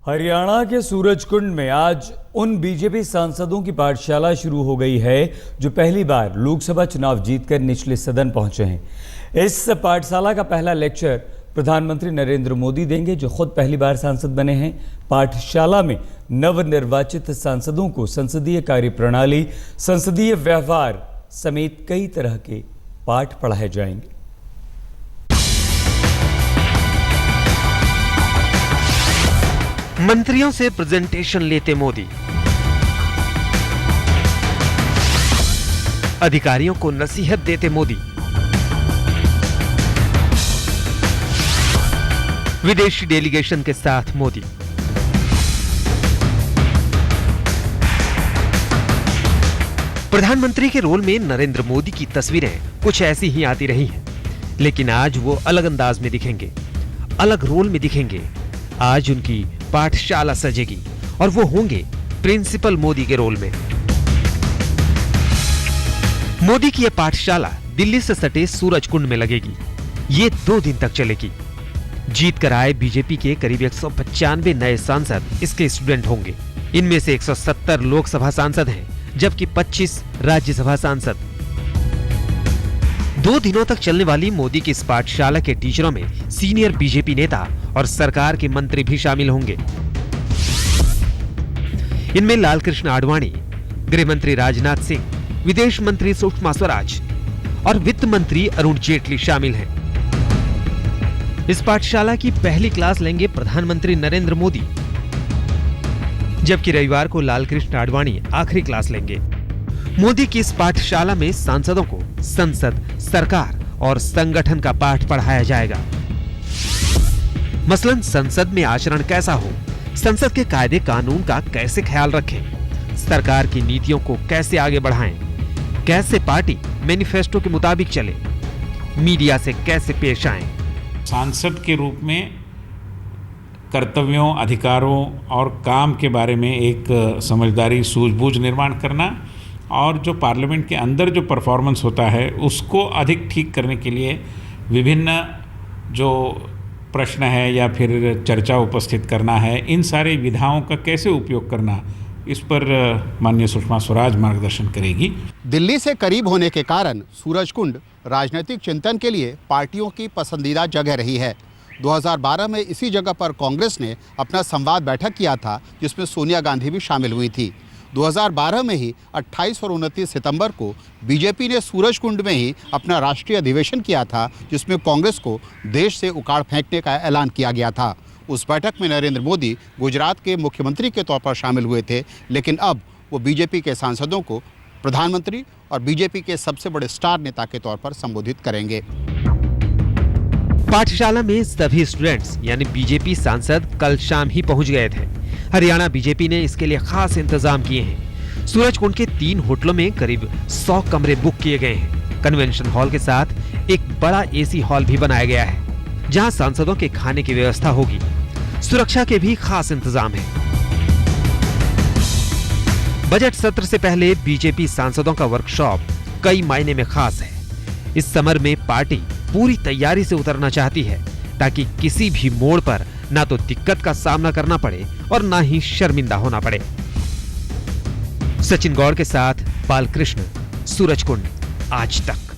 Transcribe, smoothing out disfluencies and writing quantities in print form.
हरियाणा के सूरजकुंड में आज उन बीजेपी सांसदों की पाठशाला शुरू हो गई है जो पहली बार लोकसभा चुनाव जीतकर निचले सदन पहुंचे हैं। इस पाठशाला का पहला लेक्चर प्रधानमंत्री नरेंद्र मोदी देंगे, जो खुद पहली बार सांसद बने हैं। पाठशाला में नवनिर्वाचित सांसदों को संसदीय कार्यप्रणाली, संसदीय व्यवहार समेत कई तरह के पाठ पढ़ाए जाएंगे। मंत्रियों से प्रेजेंटेशन लेते मोदी, अधिकारियों को नसीहत देते मोदी, विदेशी डेलीगेशन के साथ मोदी। प्रधानमंत्री के रोल में नरेंद्र मोदी की तस्वीरें कुछ ऐसी ही आती रही हैं, लेकिन आज वो अलग अंदाज में दिखेंगे, अलग रोल में दिखेंगे। आज उनकी पाठशाला सजेगी और वो होंगे प्रिंसिपल मोदी के रोल में। मोदी की यह पाठशाला दिल्ली से सटे सूरजकुंड में लगेगी। ये 2 दिन तक चलेगी। जीत कर आए बीजेपी के करीब 195 नए सांसद इसके स्टूडेंट होंगे। इनमें से 170 लोकसभा सांसद हैं, जबकि 25 राज्यसभा सांसद। 2 दिनों तक चलने वाली मोदी की इस पाठशाला के टीचरों में सीनियर बीजेपी नेता और सरकार के मंत्री भी शामिल होंगे। इनमें लालकृष्ण आडवाणी, गृह मंत्री राजनाथ सिंह, विदेश मंत्री सुषमा स्वराज और वित्त मंत्री अरुण जेटली शामिल हैं। इस पाठशाला की पहली क्लास लेंगे प्रधानमंत्री नरेंद्र मोदी, जबकि रविवार को लालकृष्ण आडवाणी आखिरी क्लास लेंगे। मोदी की इस पाठशाला में सांसदों को संसद, सरकार और संगठन का पाठ पढ़ाया जाएगा। मसलन संसद में आचरण कैसा हो, संसद के कायदे कानून का कैसे ख्याल रखें, सरकार की नीतियों को कैसे आगे बढ़ाएं, कैसे पार्टी मैनिफेस्टो के मुताबिक चले, मीडिया से कैसे पेश आएं। सांसद के रूप में कर्तव्यों, अधिकारों और काम के बारे में एक समझदारी, सूझबूझ निर्माण करना और जो पार्लियामेंट के अंदर जो परफॉर्मेंस होता है उसको अधिक ठीक करने के लिए विभिन्न जो प्रश्न है या फिर चर्चा उपस्थित करना है, इन सारे विधाओं का कैसे उपयोग करना, इस पर माननीय सुषमा स्वराज मार्गदर्शन करेगी। दिल्ली से करीब होने के कारण सूरजकुंड राजनीतिक चिंतन के लिए पार्टियों की पसंदीदा जगह रही है। 2012 में इसी जगह पर कांग्रेस ने अपना संवाद बैठक किया था, जिसमें सोनिया गांधी भी शामिल हुई थी। 2012 में ही 28 और 29 सितंबर को बीजेपी ने सूरजकुंड में ही अपना राष्ट्रीय अधिवेशन किया था, जिसमें कांग्रेस को देश से उखाड़ फेंकने का ऐलान किया गया था। उस बैठक में नरेंद्र मोदी गुजरात के मुख्यमंत्री के तौर पर शामिल हुए थे, लेकिन अब वो बीजेपी के सांसदों को प्रधानमंत्री और बीजेपी के सबसे बड़े स्टार नेता के तौर पर संबोधित करेंगे। पाठशाला में सभी स्टूडेंट्स यानी बीजेपी सांसद कल शाम ही पहुंच गए थे। हरियाणा बीजेपी ने इसके लिए खास इंतजाम किए हैं। सूरजकुंड के 3 होटलों में करीब 100 कमरे बुक किए गए हैं। कन्वेंशन हॉल के साथ एक बड़ा एसी हॉल भी बनाया गया है, जहां सांसदों के खाने की व्यवस्था होगी। सुरक्षा के भी खास इंतजाम है। बजट सत्र से पहले बीजेपी सांसदों का वर्कशॉप कई मायने में खास है। इस समर में पार्टी पूरी तैयारी से उतरना चाहती है, ताकि किसी भी मोड़ पर ना तो दिक्कत का सामना करना पड़े और ना ही शर्मिंदा होना पड़े। सचिन गौड़ के साथ बालकृष्ण, सूरजकुंड, आज तक।